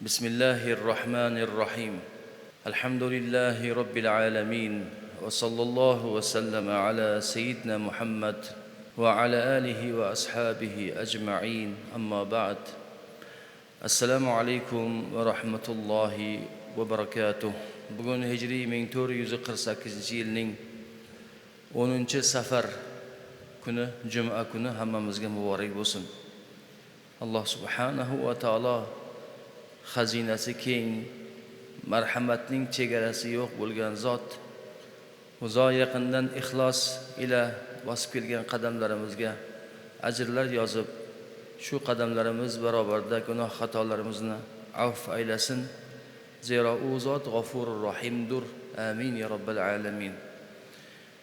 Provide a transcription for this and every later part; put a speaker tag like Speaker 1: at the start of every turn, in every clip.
Speaker 1: بسم الله الرحمن الرحيم الحمد لله رب العالمين وصلى الله وسلم على سيدنا محمد وعلى آله وأصحابه أجمعين أما بعد السلام عليكم ورحمة الله وبركاته. Bugun hijriy 1448-yilning 10-safar kuni juma kuni hammamizga muborak bo'lsin. Alloh subhanahu va taolo xazinasi keng, marhamatning chegarasi yo'q bo'lgan zot, uzoq yaqindan ixlos ila bosib kelgan qadamlarimizga ajrlar yozib, shu qadamlarimiz barobarida gunoh xatolarimizni afv aylasin. Zero u zot G'afurur Rahimdur. Amin ya robbal alamin.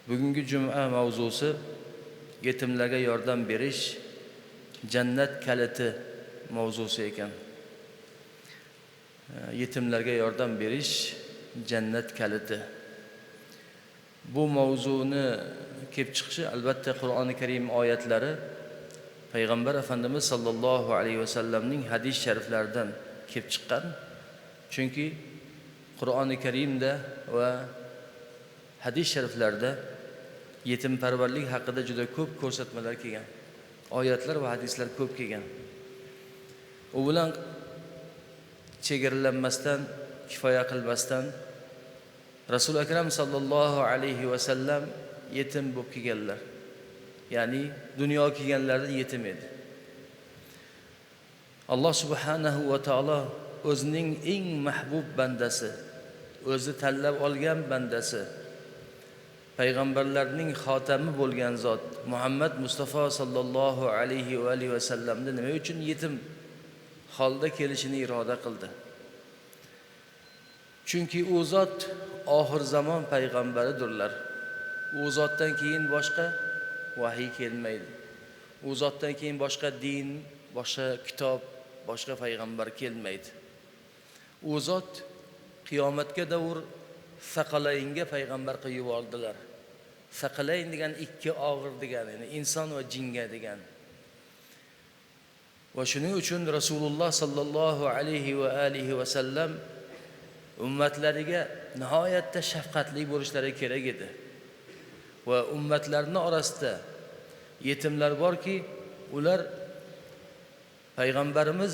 Speaker 1: Bugungi juma mavzusi yetimlarga yordam berish, jannat kaliti mavzusi ekan. Yetimlarga yordam berish, jannat kaliti. Bu mavzuni kelib chiqishi albatta Qur'oni Karim oyatlari, Payg'ambar Efendimiz sallallohu alayhi vasallamning hadis shariflaridan kelib chiqqan. Chunki Qur'oni Karimda va hadis shariflarda yetimparvarlik haqida juda ko'p ko'rsatmalar kelgan. Oyatlar va hadislar ko'p kelgan. U bilan chegaralanmasdan, kifoya qilmasdan Rasul akram sallallohu alayhi vasallam yetim bo'lib kelganlar. Ya'ni dunyoga kelganlarida yetim edi. Alloh subhanahu va taolo o'zining eng mahbub bandasi, o'zi tanlab olgan bandasi, payg'ambarlarning xotami bo'lgan zot Muhammad Mustafa sallallohu alayhi va alihi vasallamni nima uchun yetim holda kelishini iroda qildi? Chunki u zot oxir zamon payg'ambaridirlar. U zotdan keyin boshqa vahiy kelmaydi. U zotdan keyin boshqa din, boshqa kitob, boshqa payg'ambar kelmaydi. U zot qiyomatga davr Saqalaynga payg'ambar qilib yubordilar. Saqalayn degan ikki og'ir degani, ya'ni inson va jinga degan. Va shuning uchun Rasululloh sallallohu alayhi va alihi va sallam ummatlariga nihoyatda shafqatli bo'lishlari kerak edi. Va ummatlarning orasida yetimlar borki, ular payg'ambarimiz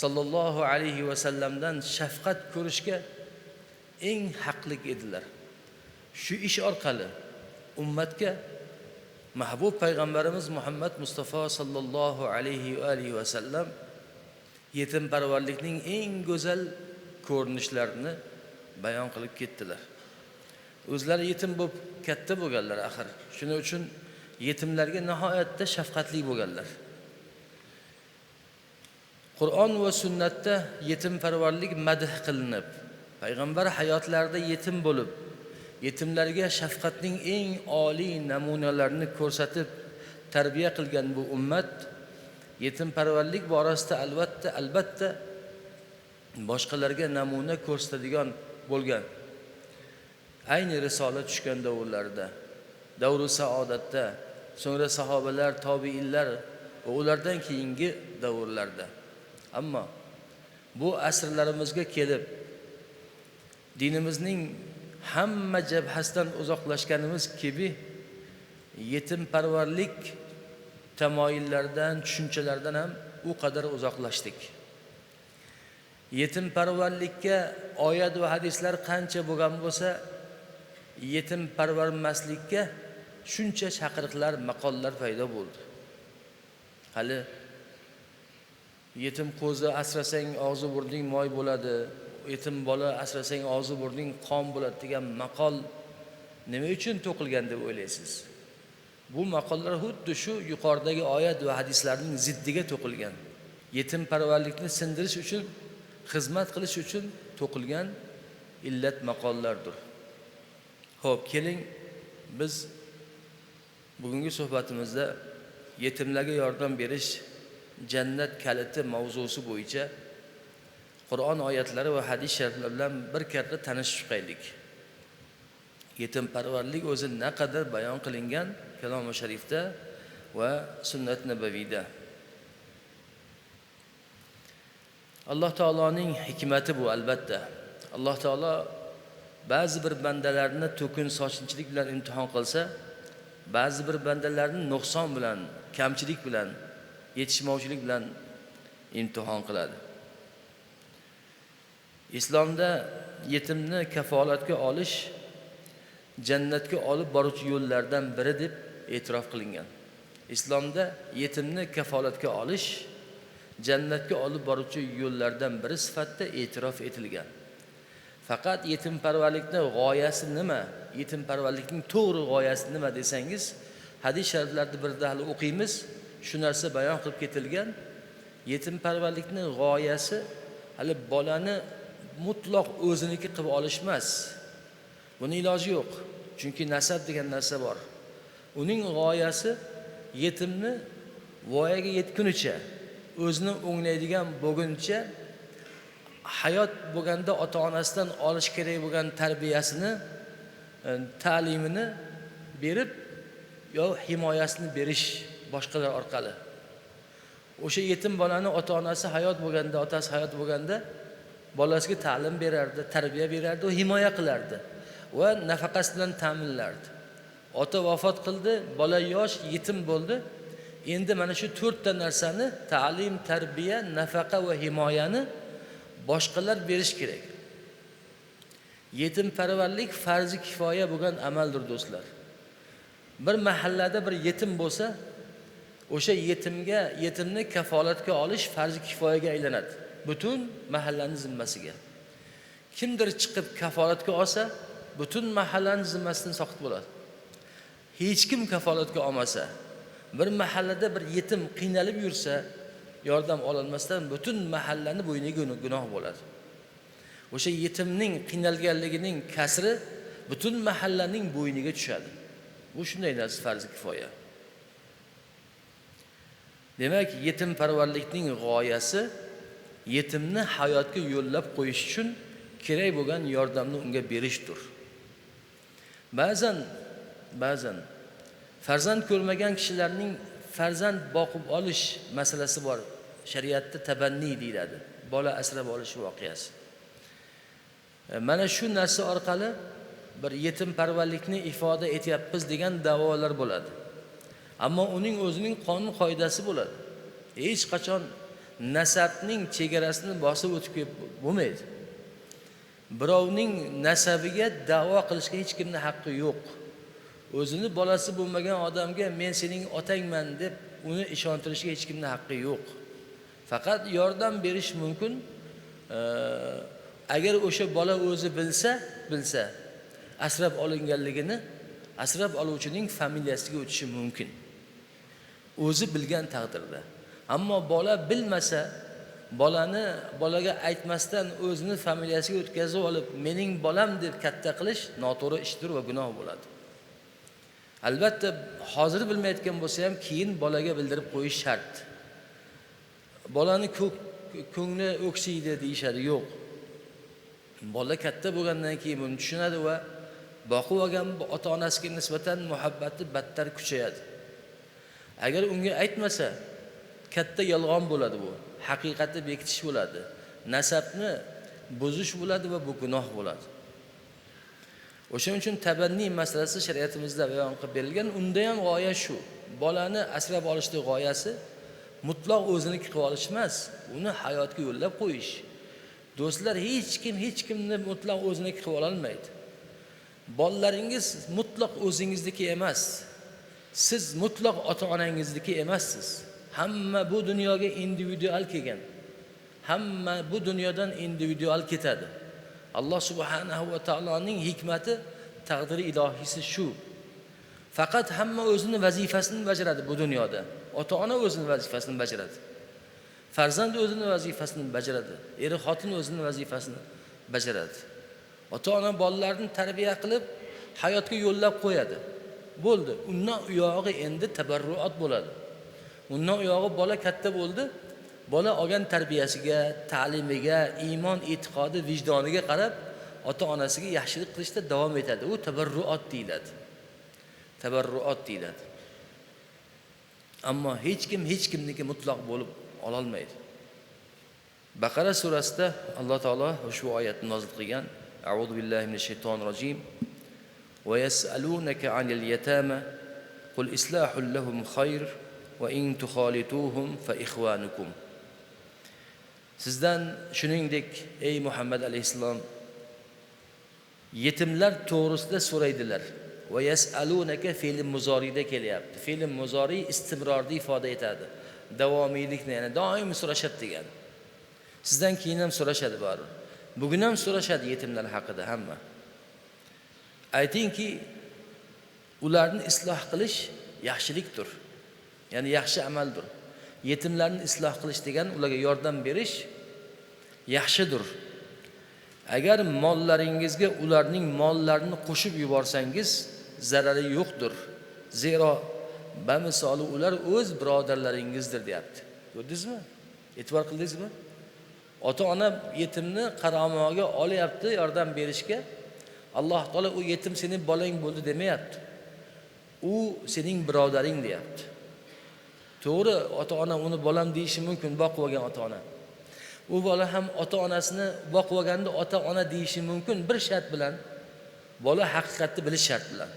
Speaker 1: sallallohu alayhi va sallamdan shafqat ko'rishga eng haqli edilar. Shu ish orqali ummatga mahbub payg'ambarimiz Muhammad Mustafa sallallohu alayhi va alihi va sallam yetimparvarlikning eng go'zal ko'rinishlarini bayon qilib ketdilar. O'zlari yetim bo'lib katta bo'lganlar axir. Shuning uchun yetimlarga nihoyatda shafqatli bo'lganlar. Qur'on va sunnatda yetimparvarlik madh qilinib, payg'ambar hayotlarida yetim bo'lib, yetimlarga shafqatning eng oliy namunalarini ko'rsatib tarbiya qilgan bu ummat yetimparvarlik borasida albatta boshqalarga namuna ko'rsatadigan bo'lgan. Ayni risola tushgan davrlarda, davru saodatda, so'ngra sahobalar, tobiinlar va ulardan keyingi davrlarda. Ammo bu asrlarimizga kelib dinimizning hamma jabhasidan uzoqlashganimiz kabi yetimparvarlik tamoyillaridan, tushunchalardan ham u qadar uzoqlashdik. Yetimparvarlikka oyat va hadislar qancha bo'lgan bo'lsa, yetimparvarmaslikka shuncha chaqiriqlar, maqollar paydo bo'ldi. Hali yetim qo'zi asrasang og'zi burning moy bo'ladi, yetim bola asrasang og'zi burning qon bo'ladi degan maqol nima uchun to'qilgan deb o'ylaysiz? Bu maqollar xuddi shu yuqoridagi oyat va hadislarning ziddiga to'qilgan. Yetimparvarlikni sindirish uchun, xizmat qilish uchun to'qilgan illat maqollardir. Xo'p, keling biz bugungi suhbatimizda yetimlarga yordam berish, jannat kaliti mavzusi bo'yicha Qur'on oyatlari va hadis shariflar bilan bir karra tanishib chiqaylik. Yetimparvarlik o'zi naqadar bayon qilingan Kalom-i Sharifda va Sunnat Nabaviyda. Alloh taoloning hikmati bu albatta. Alloh taolo ba'zi bir bandalarni to'kin sochinchilik bilan imtihon qilsa, ba'zi bir bandalarni nuqson bilan, kamchilik bilan, yetishmovchilik bilan imtihon qiladi. Islomda yetimni kafolatga olish jannatga olib boruvchi yo'llardan biri deb e'tirof qilingan. Islomda yetimni kafolatga olish jannatga olib boruvchi yo'llardan biri sifatida e'tirof etilgan. Faqat yetimparvarlikning g'oyasi nima? Yetimparvarlikning to'g'ri g'oyasi nima desangiz, hadis shariflarda birda hali o'qiymiz, shu narsa bayon qilib ketilgan. Yetimparvarlikning g'oyasi hali bolani mutlaq o'ziniki qilib olish emas. Buni iloji yo'q. Chunki nasab degan narsa bor. Uning g'oyasi yetimni voyaga yetgunicha, o'zini o'nglaydigan bo'lguncha, hayot bo'lganda ota-onasidan olish kerak bo'lgan tarbiyasini, ta'limini berib, yo himoyasini berish boshqalar orqali. O'sha yetim bolani ota-onasi hayot bo'lganda, otasi hayot bo'lganda bolasiga ta'lim berardi, tarbiya berardi, va himoya qilardi va nafaqasi bilan ta'minlardi. Ota vafot qildi, bola yosh, yetim bo'ldi. Endi mana shu 4 ta narsani, ta'lim, tarbiya, nafaqa va himoyani boshqalar berish kerak. Yetimparvarlik farzi kifoya bo'lgan amaldir, do'stlar. Bir mahallada bir yetim bo'lsa, o'sha yetimni kafolatga olish farzi kifoyaga aylanadi. Butun mahallaning zimmasiga. Kimdir chiqib kafolatga olsa, butun mahallaning zimmasidan soqit bo'ladi. Hech kim kafolatga olmasa, bir mahallada bir yetim qiynalib yursa, yordam ololmasdan butun mahallaning bo'yniga gunoh bo'ladi. O'sha yetimning qiynalganligining kasri butun mahallaning bo'yniga tushadi. Bu shunday narsa, farzi kifoya. Demak, yetimparvarlikning g'oyasi yetimni hayotga yo'llab qo'yish uchun kerak bo'lgan yordamni unga berishdir. Ba'zan farzand ko'rmagan kishilarning farzand boqib olish masalasi bor. Shariatda tabanni deyiladi. Bola asrab olish voqeasi. Mana shu narsa orqali bir yetimparvarlikni ifoda etyapmiz degan da'volar bo'ladi. Ammo uning o'zining qonun qoidasi bo'ladi. Hech qachon nasabning chegarasini bosib o'tib bo'lmaydi. Birovning nasabiga da'vo qilishga hech kimning haqqi yo'q. O'zini bolasi bo'lmagan odamga men sening otangman deb uni ishontirishga hech kimning haqqi yo'q. Faqat yordam berish mumkin. Agar o'sha bola o'zi bilsa, asrab olinganligini asrab oluvchining familiyasiga o'tishi mumkin. O'zi bilgan taqdirda. Ammo bola bilmasa, bolaga aytmasdan o'zini familiyasiga o'tkazib olib, mening bolam deb katta qilish noto'g'ri ishdir va gunoh bo'ladi. Albatta, hozir bilmayotgan bo'lsa ham keyin bolaga bildirib qo'yish shart. Bolani ko'ngli o'ksiydi deyishadi, yo'q. Bola katta bo'lgandan keyin buni tushunadi va boqib olgan ota-onasiga nisbatan muhabbati battar kuchayadi. Agar unga aytmasa, katta yolg'on bo'ladi bu. Haqiqatni bekitish bo'ladi. Nasabni buzish bo'ladi va bu gunoh bo'ladi. O'shaning uchun tabanni masalasi shariatimizda bayon qilib berilgan. Unda ham g'oya shu. Bolani asrab olishning g'oyasi mutlaq o'ziniki qilib olish emas, uni hayotga yo'llab qo'yish. Do'stlar, hech kimni mutlaq o'ziniki qilib ola olmaydi. Bolalaringiz mutlaq o'zingizniki emas. Siz mutlaq ota-onangizniki emassiz. Hamma bu dunyoga individual kelgan. Hamma bu dunyodan individual ketadi. Alloh subhanahu va taoloning hikmati, taqdiri ilohisi shu. Faqat hamma o'zining vazifasini bajaradi bu dunyoda. Ota-ona o'zining vazifasini bajaradi. Farzand o'zining vazifasini bajaradi. Er-xotin o'zining vazifasini bajaradi. Ota-ona bolalarni tarbiya qilib, hayotga yo'llab qo'yadi. Bo'ldi. Undan uyog'i endi tabarruat bo'ladi. Undan uyog'i bola katta bo'ldi. Bola olgan tarbiyasiga, ta'limiga, iymon, e'tiqodi, vijdoniga qarab ota-onasiga yaxshilik qilishda davom etadi. U tabarruat deyiladi. Tabarruat deyiladi. Ammo hech kimniki mutlaq bo'lib ola olmaydi. Baqara surasida Alloh taolo ushbu oyatni nozil qilgan. A'udhu billahi minash shaytonir rojim. Va yas'alunaka 'anil yatama qul islahul lahum khayr va in tukhalituhum fa ikhwanukum. Sizdan shuningdek ey Muhammad alayhisalom yetimlar to'g'risida so'raydilar. Va yas'alunaka fe'l muzorida kelyapti. Fe'l muzori istimrorni ifoda etadi. Davomiylikni, ya'ni doim so'rashadi degan. Sizdan keyin ham so'rashadi baribir. Bugun ham so'rashadi yetimlar haqida hamma. Aytingki, ularni isloh qilish yaxshilikdir. Ya'ni yaxshi amaldir. Yetimlarni isloh qilish degan ularga yordam berish yaxshidir. Agar mollaringizga ularning mollarini qo'shib yuborsangiz, zarari yo'qdir. Zero bamisoli ular o'z birodarlaringizdir deyapti. Ko'rdingizmi? E'tibor qildingizmi? Ota-ona yetimni qaramog'iga olyapti yordam berishga. Alloh taolo u yetim sening bolang bo'ldi demayapti. U sening birodaring deyapti. To'g'ri, ota-ona uni bolam deyishi mumkin, boqib olgan ota-ona. U bola ham ota-onasini boqib olganda ota-ona deyishi mumkin bir shart bilan. Bola haqiqatni bilish shart bilan.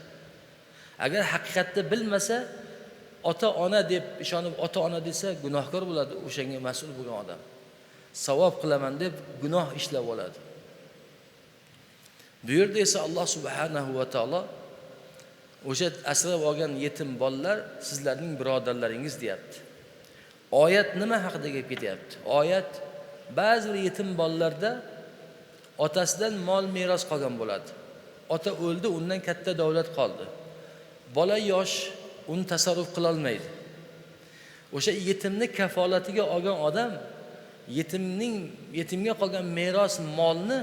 Speaker 1: Agar haqiqatni bilmasa, ota-ona deb ishonib ota-ona desa gunohkor bo'ladi, o'shanga mas'ul bo'lgan odam. Savob qilaman deb gunoh ishlab oladi. Bu yerda esa Alloh subhanahu va taolo o'sha asrab olgan yetim bolalar sizlarning birodarlaringiz deyapti. Oyat nima haqida gap ketyapti? Oyat ba'zi bir yetim bolalarda otasidan mol meros qolgan bo'ladi. Ota o'ldi, undan katta davlat qoldi. Bola yosh, uni tasarruf qila olmaydi. O'sha yetimni kafolatiga olgan odam yetimga qolgan meros molni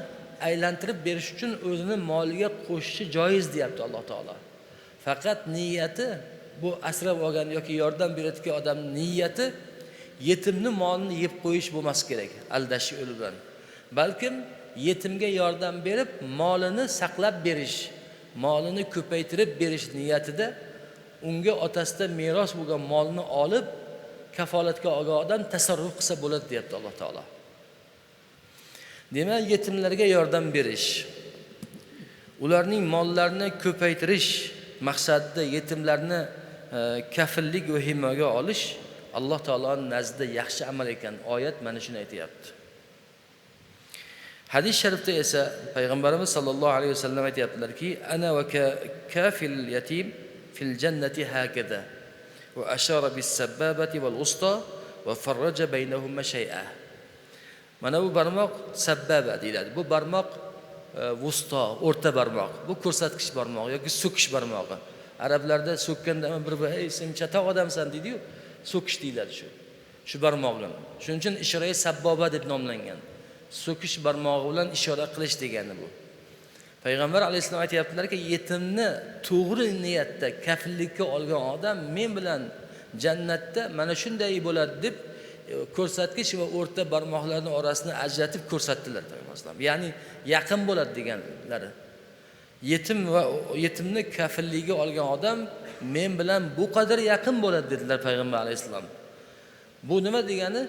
Speaker 1: aylantirib berish uchun o'zini moliga qo'shishi joiz deyapti Alloh taolo. Faqat niyati bu asrab olgan yoki yordam berayotgan odam niyati yetimni molini yeb qo'yish bo'lmas kerak, aldash yo'li bilan. Balkim yetimga yordam berib molini saqlab berish, molini ko'paytirib berish niyatida unga otasidan meros bo'lgan molni olib kafolatga olgan odam tasarruf qilsa bo'ladi deyapti Alloh taolo. Demak, yetimlarga yordam berish, ularning mollarini ko'paytirish maqsadida yetimlarni kafillik va himoyaga olish Alloh taoloning nazdida yaxshi amal ekan. Oyat mana shuni aytayapti. Hadis sharifda esa payg'ambarimiz sollallohu alayhi vasallam aytayaptilarki, ana va kafil yatim fil jannati hakada va ashara bis sabbabati wal usta va farraja baynahuma shay'a. Mana bu barmoq sabbaba deyiladi. Bu barmoq vusto, o'rta barmoq. Bu ko'rsatkich barmoq yoki so'kish barmog'i. Arablarda so'kkanda bir "Ey, sen chatoq odamsan" deydi-yu, so'kish deyiladi shu. Shu barmoqdan. Shuning uchun ishora sabboba deb nomlangan. So'kish barmog'i bilan ishora qilish degani bu. Payg'ambar alayhisalom aytayaptilarki, yetimni to'g'ri niyatda kafillikka olgan odam men bilan jannatda mana shunday bo'ladi deb ko'rsatkich va o'rta barmoqlarning orasini ajratib ko'rsatdilar payg'ambar. Ya'ni yaqin bo'ladi deganlari. Yetim va yetimni kafilligiga olgan odam men bilan bu qadar yaqin bo'ladi dedilar payg'ambar alayhisalom. Bu nima degani?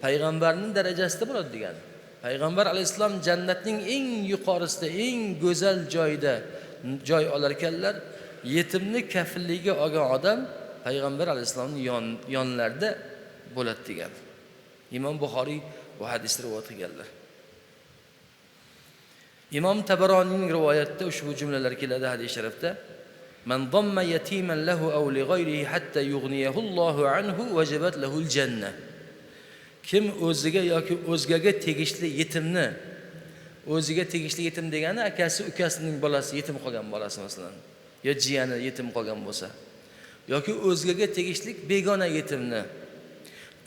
Speaker 1: Payg'ambarning darajasida bo'ladi degani. Payg'ambar alayhisalom jannatning eng yuqorisida, eng go'zal joyida joy olar ekanlar. Yetimni kafilligiga olgan odam payg'ambar alayhisalomning yonlarida bo'ladi degan. Imom Buxoriy bu hadisni rivoyat qilganlar. Imom Tabaroniyning rivoyatida ushbu jumlalar keladi hadis sharifda. Man damma yatiman lahu aw li ghayrihi hatta yughniyahu Allohu anhu wajabat lahu al-jannah. Kim o'ziga yoki o'zgaga tegishli yetimni, o'ziga tegishli yetim degani akasi, ukasining bolasi yetim qolgan bolasi masalan, yo jiyani yetim qolgan bo'lsa, yoki o'zgaga tegishli begona yetimni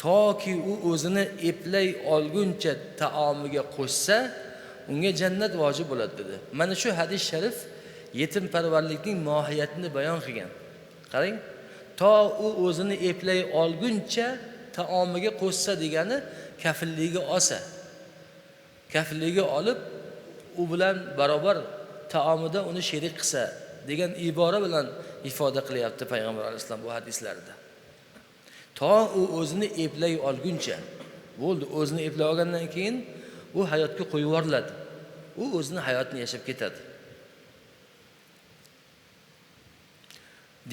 Speaker 1: toki u o'zini eplay olguncha taomiga qo'shsa, unga jannat vojib bo'ladi dedi. Mana shu hadis sharif yetim parvarlikning mohiyatini bayon qilgan. Qarang, to u o'zini eplay olguncha taomiga qo'shsa degani kafilligiga olsa. Kafilligiga olib u bilan barobar taomida uni sherik qilsa degan ibora bilan ifoda qilyapti payg'ambar alayhisalom bu hadislarda. To u o'zini eplay olguncha. Bo'ldi, o'zini eplab olgandan keyin u hayotga qo'yib yuboriladi. U o'zini hayotini yashab ketadi.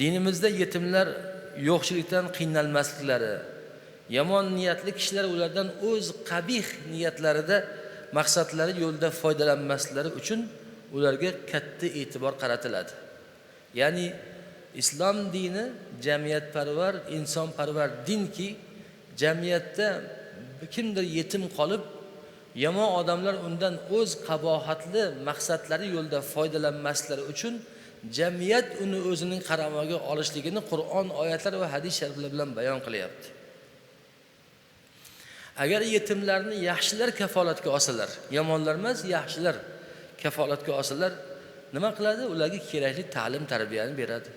Speaker 1: Dinimizda yetimlar yo'qchilikdan qiynalmasliklari, yomon niyatli kishilar ulardan o'z qabih niyatlarida maqsadlari yo'lida foydalanmaslari uchun ularga katta e'tibor qaratiladi. Ya'ni islom dini jamiyatparvar, insonparvar dinki, jamiyatda kimdir yetim qolib, yomon odamlar undan o'z qabohatli maqsadlari yo'lida foydalanmaslari uchun jamiyat uni o'zining qaramog'iga olishligini Qur'on oyatlari va hadis shariflar bilan bayon qilyapti. Agar yetimlarni yaxshilar kafolatga olsalar, yomonlar emas, yaxshilar kafolatga olsalar, nima qiladi? Ularga kerakli ta'lim, tarbiyani beradi.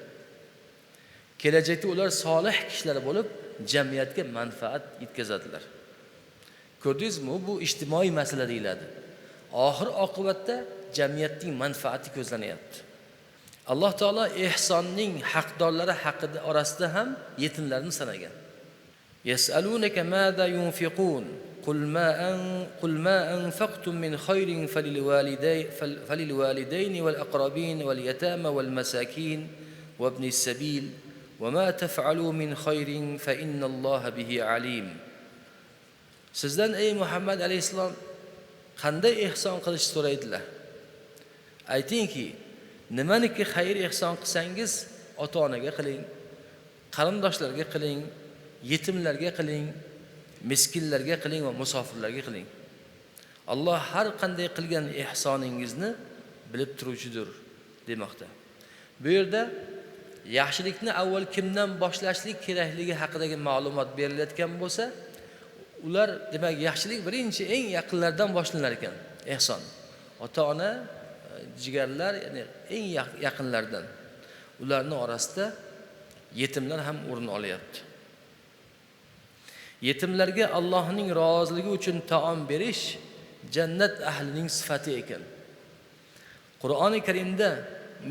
Speaker 1: Kelajakda ular solih kishilar bo'lib, jamiyatga manfaat yetkazadilar. Ko'rdingizmi? Bu ijtimoiy masala deyiladi. Oxir oqibatda jamiyatning manfaati ko'zlanyapti. Alloh taolo ihsonning haqdorlari haqida orasida ham yetimlarni sanagan. Yas'alunaka madha yunfiqun qul ma anfaqtum min khayrin falilwalidayn wal aqrabin wal yatama wal masakin wa ibnis sabil wa ma taf'alu min khayrin fa innalloha bihi alim. Sizdan ey Muhammad alayhisalom qanday ihson qilish so'raydilar? Aytingki, nimaniki xayr ihson qilsangiz, ota-onaga qiling, qarindoshlarga qiling, yetimlarga qiling, miskinlarga qiling va musofirlarga qiling. Alloh har qanday qilgan ihsoningizni bilib turuvchidir demoqda. Bu yerda yaxshilikni avval kimdan boshlashlik kerakligi haqidagi ma'lumot berilayotgan bo'lsa, ular demak yaxshilik birinchi eng yaqinlardan boshlanar ekan, ihson. Ota-ona, jigarlar, ya'ni eng yaqinlardan. Ularning orasida yetimlar ham o'rin olyapti. Yetimlarga Allohning roziligi uchun taom berish jannat ahlining sifati ekan. Qur'oni Karimda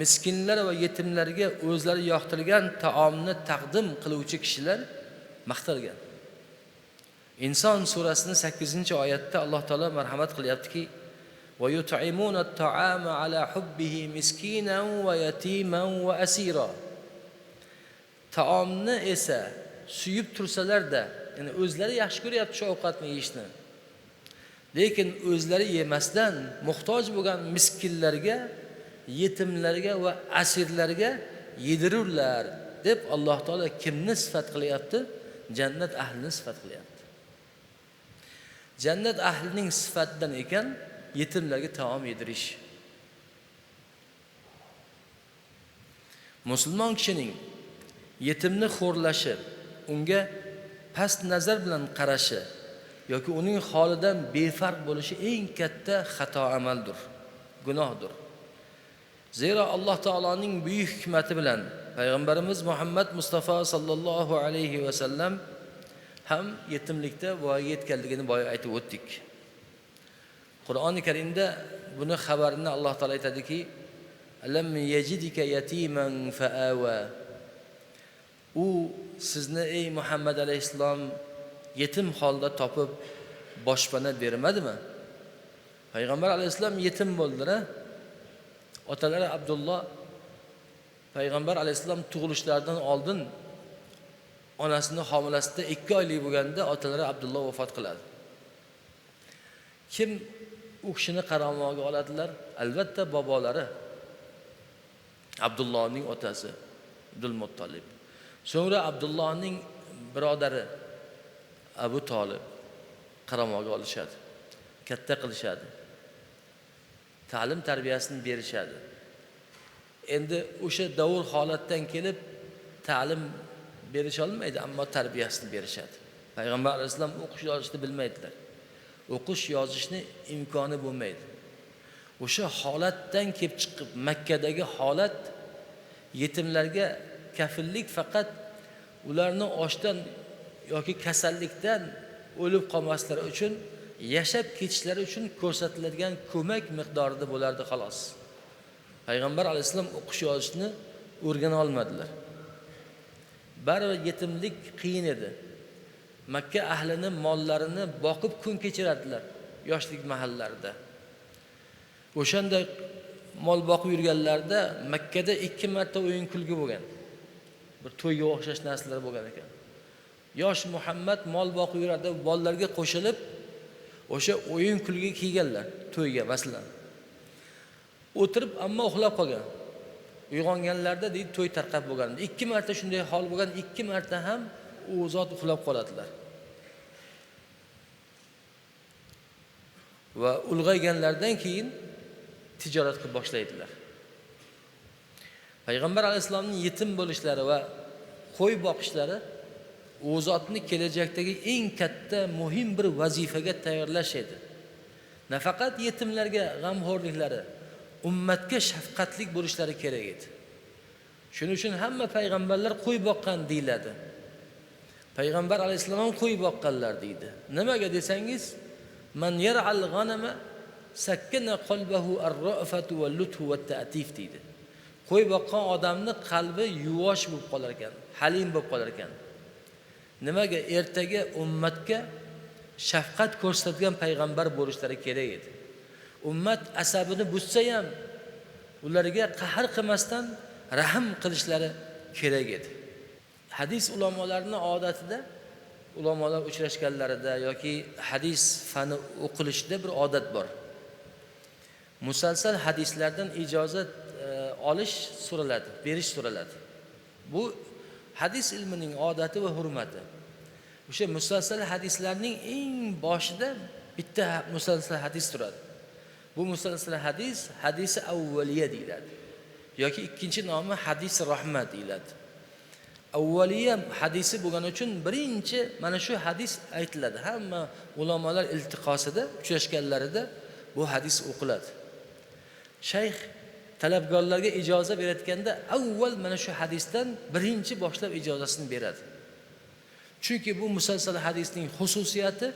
Speaker 1: miskinlar va yetimlarga o'zlari yoqtirgan taomni taqdim qiluvchi kishilar maqtalgan. Inson surasining 8-oyatda Alloh taolo marhamat qilyaptiki: "Va yut'imuna at-ta'ama ala hubbihi miskinan va yatiman va asira." Taomni esa suyib tursalar-da, ya'ni o'zlari yaxshi ko'ryapti shu ovqatni yeyishni. Lekin o'zlari yemasdan muhtoj bo'lgan miskinlarga, yetimlarga va asirlarga yedirurlar deb Alloh taolo kimni sifat qilyapti? Jannat ahlini sifat qilyapti. Jannat ahlining sifatidan ekan yetimlarga taom yedirish. Musulmon kishining yetimni xo'rlashi, unga past nazar bilan qarashi yoki uning holidan befarq bo'lishi eng katta xato amaldir, gunohdir. Zero Alloh taoloning buyuk hikmati bilan payg'ambarimiz Muhammad Mustafa sallallohu alayhi va sallam ham yetimlikda voyaga yetganligini boya aytib o'tdik. Qur'oni Karimda buni xabarini Alloh taolo aytadiki: "Alam yajidika yatiman fa'awa." U sizni ey Muhammad alayhisalom yetim holda topib boshpana bermadimi? Payg'ambar alayhisalom yetim bo'ldilar. Otalari Abdulloh payg'ambar alayhisalom tug'ilishlaridan oldin onasining homilasida 2 oylik bo'lganda otalari Abdulloh vafot qiladi. Kim u kishini qaramog'iga oladilar? Albatta bobolari. Abdullohning otasi Abdul Muttolib. So'ngra Abdullohning birodari Abu Talib qaramog'iga olishadi. Katta qilishadi. Ta'lim tarbiyasini berishadi. Endi o'sha davr holatdan kelib ta'lim berisha olmaydi, ammo tarbiyasini berishadi. Payg'ambar alayhisalom o'qish yozishni bilmaydilar. O'qish yozishni imkoni bo'lmaydi. O'sha holatdan kelib chiqib Makkadagi holat yetimlarga kafillik faqat ularni ochdan yoki kasallikdan o'lib qolmaslari uchun, yashab ketishlari uchun ko'rsatiladigan ko'mak miqdorida bo'lardi xolos. Payg'ambar alayhisalom o'qish yozishni o'rgana olmadilar. Baribir yetimlik qiyin edi. Makka ahlini mollarini boqib kun kechiradilar yoshlik mahallarida. O'shanda mol boqib yurganlarda Makkada 2 marta o'yin kulgi bo'lgan. Bir to'yga o'xshash narsalar bo'lgan ekan. Yosh Muhammad mol boqib yuradi, bolalarga qo'shilib o'sha o'yin kulgi kelganlar to'yga masalan. O'tirib ammo uxlab qolgan. Uyg'onganlarda deydi to'y tarqab bo'lgan. 2 marta shunday hol bo'lgan, 2 marta ham u zot uxlab qoladilar. Va ulg'ayganlardan keyin tijorat qilib boshlaydilar. Payg'ambar alayhisolamning yetim bo'lishlari va qo'y boqishlari u zotni kelajakdagi eng katta muhim bir vazifaga tayyorlash edi. Nafaqat yetimlarga g'amxo'rliklari, ummatga shafqatlik bo'lishlari kerak edi. Shuning uchun hamma payg'ambarlar qo'y boqqan deyiladi. Payg'ambar alayhisalom ham qo'y boqqanlar deydi. Nimaga desangiz, man yar'al g'anama sakkana qalbahu ar-ra'fatu wal-lutfu wat-ta'tif deydi. Qo'y boqqan odamning qalbi yuvosh bo'lib qolar ekan, halim bo'lib qolar ekan. Nimaga? Ertaga ummatga shafqat ko'rsatgan payg'ambar bo'lishlari kerak edi. Ummat asabini buzsa ham ularga qahr qilmasdan rahm qilishlari kerak edi. Hadis ulamolarining odatida, ulamolar uchrashganlarida yoki hadis fani o'qilishida bir odat bor. Musalsal hadislardan ijozat olish so'raladi, berish so'raladi. Bu hadis ilmining odati va hurmati. O'sha musalsal hadislarning eng boshida bitta musalsal hadis turadi. Bu musalsal hadis hadisi avvaliya deyiladi. Yoki ikkinchi nomi hadisi rahmat deyiladi. Avvaliya hadisi bo'lgani uchun birinchi mana shu hadis aytiladi. Hamma ulamolar iltiqosida uchrashganlarida bu hadis o'qiladi. Shayx talabgorlarga ijozat berayotganda avval mana shu hadisdan birinchi boshlab ijozasini beradi. Chunki bu musalsal hadisning xususiyati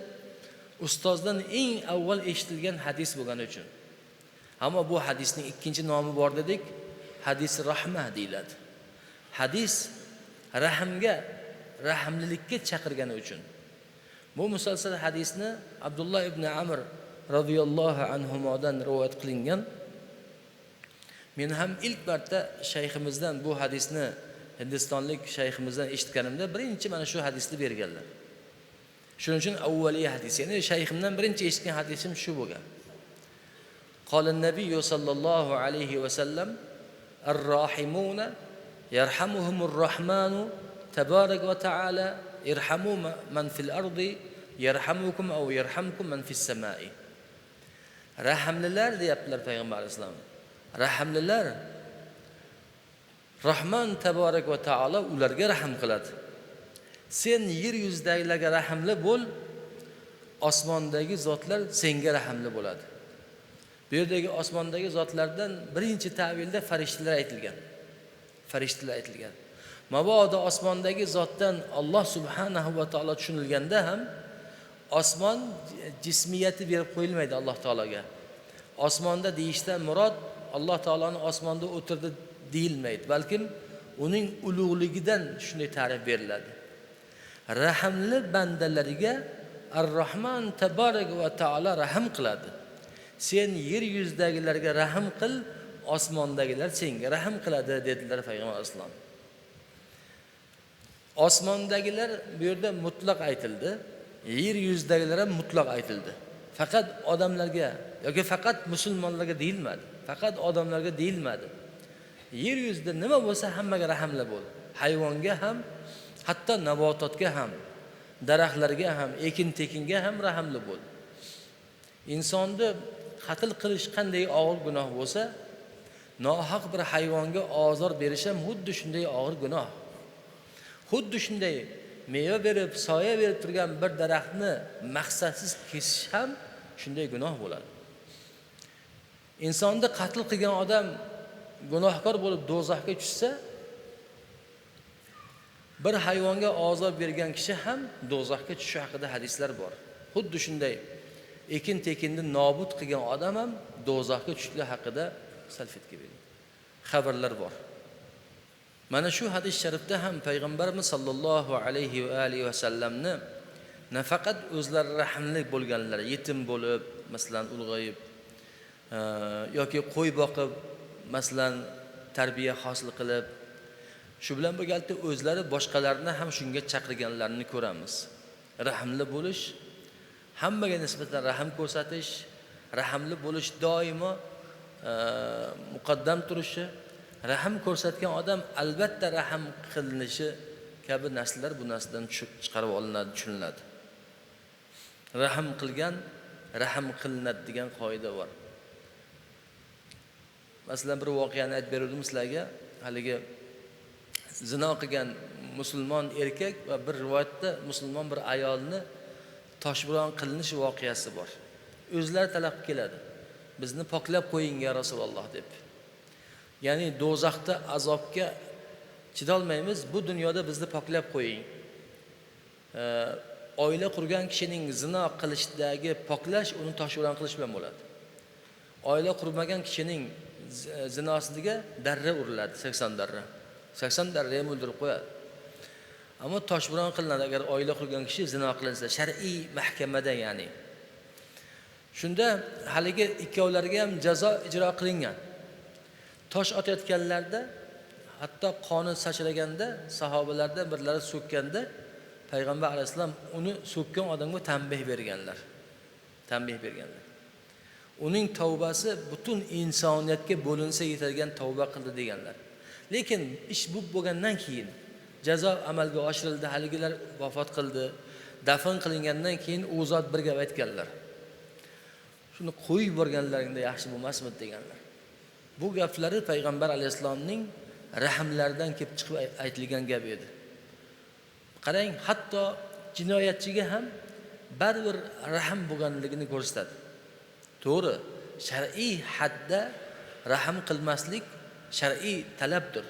Speaker 1: ustozdan eng avval eshitilgan hadis bo'lgani uchun. Ammo bu hadisning ikkinchi nomi bor dedik, hadis rahma deyiladi. Hadis rahmga, rahmlilikka chaqirgani uchun. Bu musalsal hadisni Abdullah ibn Amr radhiyallohu anhumodan rivoyat qilingan. Men ham ilk marta shayximizdan bu hadisni, hindistonlik shayximizdan eshitganimda birinchi mana shu hadisni berganlar. Shuning uchun avvaliy hadis, ya'ni shayximdan birinchi eshitgan hadisim shu bo'lgan. Qala an-nabiy sallallohu alayhi va sallam ar-rahimuna yarhamuhumur rahmanu tabarak va taala irhamu man fil ardi yarhamukum aw yarhamkum man fis samai. Rahmlilar deyaptilar payg'ambar alayhisalom. Rahmlilar Rahman tabarak va taala ularga rahm qiladi. Sen yer yuzidagilarga rahmli bo'l, osmondagi zotlar senga rahmli bo'ladi. Bu yerdagi osmondagi zotlardan birinchi ta'vilda farishtalar aytilgan. Farishtalar aytilgan. Mabodo osmondagi zotdan Alloh subhanahu va taolo tushunilganda ham osmon jismiyati berib qo'yilmaydi Alloh taologa. Osmonda deyishdan murod Alloh taoloning osmonda o'tirdi deyilmaydi, balki uning ulug'ligidan shunday ta'rif beriladi. Rahmli bandalariga Ar-Rahman tabarak va taala rahm qiladi. Sen yer yuzidagilarga rahm qil, osmondagilar senga rahm qiladi dedilar payg'ambar alayhisalom. Osmondagilar bu yerda mutlaq aytildi, yer yuzidagilar ham mutlaq aytildi. Faqat odamlarga yoki faqat musulmonlarga deyilmadi. Faqat odamlarga deyilmadi. Yer yuzida nima bo'lsa hammaga rahmli bo'l. Hayvonga ham, hatto nabototga ham, daraxtlarga ham, ekin-tekinga ham rahmli bo'l. Insonni qatl qilish qanday og'ir gunoh bo'lsa, nohaq bir hayvonga ozor berish ham xuddi shunday og'ir gunoh. Xuddi shunday meva berib, soya berib turgan bir daraxtni maqsadsiz kesish ham shunday gunoh bo'ladi. Insonni qatl qilgan odam gunohkor bo'lib do'zaxga tushsa, bir hayvonga ozor bergan kishi ham do'zaxga tushishi haqida hadislar bor. Xuddi shunday ekin-tekinni nobud qilgan odam ham do'zaxga tushishi haqida salfetga berilgan xabarlar bor. Mana shu hadis sharifda ham payg'ambarimiz sollallohu alayhi va alihi va sallamni nafaqat o'zlari rahmli bo'lganlar, yetim bo'lib, masalan, ulg'ayib yoki qo'y boqib, masalan, tarbiya hosil qilib, shu bilan birga o'zlari boshqalarni ham shunga chaqirganlarini ko'ramiz. Rahmli bo'lish, hammaga nisbatan rahm ko'rsatish, rahmli bo'lish doimo muqaddam turishi, rahm ko'rsatgan odam albatta rahm qilinishi kabi narsalar bu narsadan chiqarib olinadi, tushuniladi. Rahm qilgan rahm qilinadi degan qoida bor. Masalan, bir voqeani aytib berdim sizlarga. Haligi zino qilgan musulmon erkak va bir rivoyatda musulmon bir ayolni toshbiron qilinish voqeasi bor. O'zlari talab keladi. Bizni poklab qo'ying ya Rasululloh deb. Ya'ni do'zaxda azobga chidolmaymiz, bu dunyoda bizni poklab qo'ying. Oila qurgan kishining zino qilishdagi poklash uni toshbiron qilish bilan bo'ladi. Oila qurmagan kishining zinosiga darra uriladi, 80 darra. 80 darra ham o'ldirib qo'yadi. Ammo toshbiron qilinadi agar oila qurgan kishi zino qilinsa, shar'iy mahkamada, ya'ni. Shunda haligi ikkovlariga ham jazo ijro qilingan. Tosh otayotganlarda, hatto qoni sachraganda, sahobalardan birlari so'kkanda, payg'ambar alayhisalom uni so'kkan odamga tanbeh berganlar. Uning tavbasi butun insoniyatga bo'linsa yetadigan tavba qildi deganlar. Lekin ish bu bo'lgandan keyin jazo amalga oshirildi, haligilar vafot qildi. Dafn qilingandan keyin u zot bir gap aytganlar. Shuni qo'yib yuborganlaringda yaxshi bo'lmasmi deganlar. Bu gaplari payg'ambar alayhisalomning rahmlaridan kelib chiqib aytilgan gap edi. Qarang, hatto jinoyatchiga ham baribir rahm bo'lganligini ko'rsatadi. To'g'ri, shar'iy hadda rahm qilmaslik shar'iy talabdir.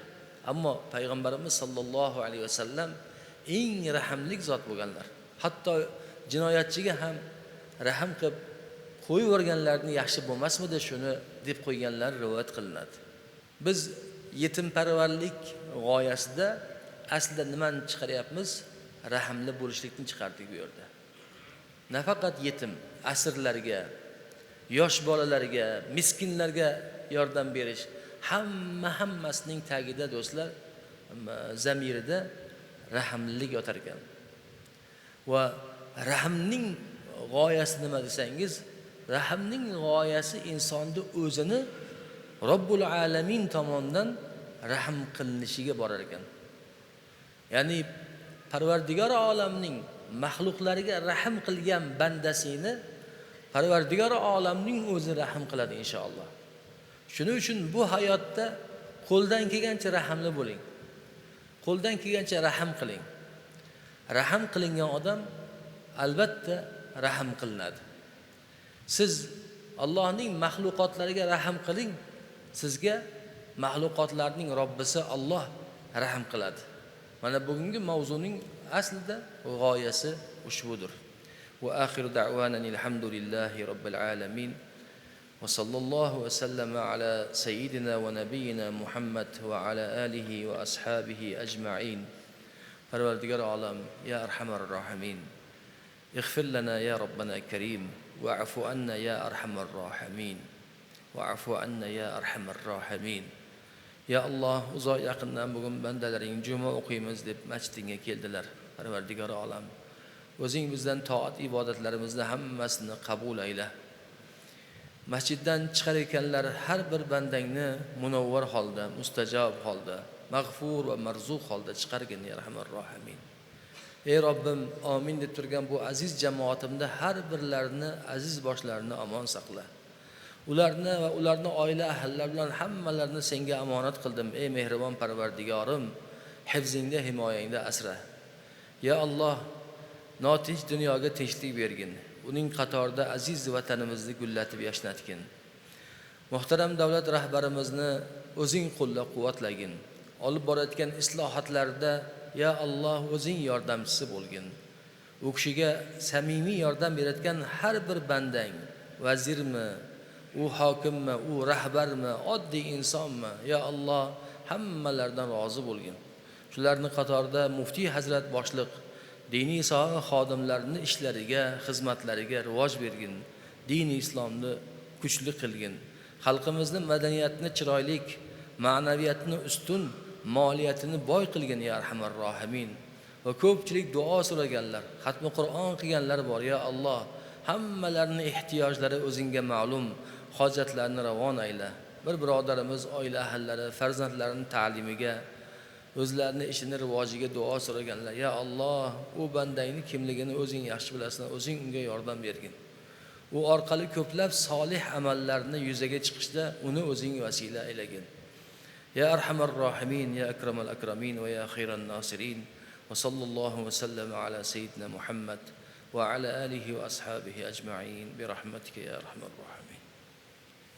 Speaker 1: Ammo payg'ambarimiz sollallohu alayhi vasallam eng rahmlik zot bo'lganlar. Hatto jinoyatchiga ham rahm qilib qo'yib yuborganlarni yaxshi bo'lmasmidi shuni deb qo'yganlar rivoyat qilinadi. Biz yetimparvarlik g'oyasida aslida nimani chiqaryapmiz? Rahmli bo'lishlikni chiqardik bu yerda. Nafaqat yetim, asirlarga, yosh bolalarga, miskinlarga yordam berish, hammasining tagida do'stlar, zamirida rahmlilik yotar ekan. Va rahmning g'oyasi nima desangiz, rahmning g'oyasi insonni o'zini Robbul alamin tomonidan rahm qilinishiga borar ekan. Ya'ni Parvardigor olamning mahluqlariga rahm qilgan bandasini Parvardigor olamning o'zi rahm qiladi inshaalloh. Shuning uchun bu hayotda qo'ldan kelgancha rahmli bo'ling. Qo'ldan kelgancha rahm qiling. Rahm qilingan odam albatta rahm qilinadi. Siz Allohning mahluqotlariga rahm qiling, sizga mahluqotlarning Robbisi Alloh rahm qiladi. Mana bugungi mavzuning aslida g'oyasi ushbudir. Va axiru da'wana alhamdulillahi robbil alamin. Va sallallohu va sallama ala sayyidina va nabiyina Muhammad va ala alihi va ashabihi ajma'in. Parvardigor olam, ya arhamar rohimin. Ighfir lana ya robbana karim. Wa'fu anna ya arhamar rohimin. Wa'fu anna ya arhamar rohimin. Ya Allah, uzoq yaqindan bugun bandalaring juma o'qiymiz deb masjidingga keldilar. Parvardigor olam, o'zing bizdan toat ibodatlarimizni hammasini qabul ayla. Masjiddan chiqar ekanlar har bir bandangni munavvar holda, mustajob holda, mag'fur va marzuq holda chiqargin ya rahmanir rohimin. Ey Robbim, amin deb turgan bu aziz jamoatimda har birlarini, aziz boshlarini omon saqla. Ularni va ularning oila ahllari bilan hammalarini senga amonat qildim. Ey mehribon Parvardigorim, hifzingda, himoyangda asra. Ya Allah, notinch dunyoga tinchlik bergin. Uning qatorida aziz vatanimizni gullatib yashnatgin. Muhtaram davlat rahbarimizni o'zing qo'llab-quvvatlagin. Olib borayotgan islohotlarda ya Allah o'zing yordamchisi bo'lgin. U kishiga samimiy yordam berayotgan har bir bandang, vazirmi, u hokimmi, u rahbarmi, oddiy insonmi, ya Allah hammalardan rozi bo'lgin. Shularning qatorida muftiy hazrat boshliq diniy soha xodimlarining ishlariga, xizmatlariga rivoj bergin. Dini islomni kuchli qilgin. Xalqimizning madaniyatini chiroyli, ma'naviyatini ustun, moliyatini boy qilgin ya arhamar rohimin. Va ko'pchilik duo so'raganlar, xatmi Qur'on qilganlar bor ya Alloh. Hammalarining ehtiyojlari o'zingga ma'lum, hojatlarini ravon ayla. Bir birodarimiz oila ahllari farzandlarining ta'limiga, o'zlarining ishini rivojiga duo so'raganlar. Ya Alloh, u bandangning kimligini o'zing yaxshi bilasan, o'zing unga yordam bergin. U orqali ko'plab solih amallarni yuzaga chiqishda uni o'zing vasila aylagin. Ya arhamar rohimin, ya akramal akramin va ya xayran nasirin. Va sallallohu va sallama ala sayyidina Muhammad va ala alihi va ashabihi ajma'in bi rahmatika ya arhamar rohimin.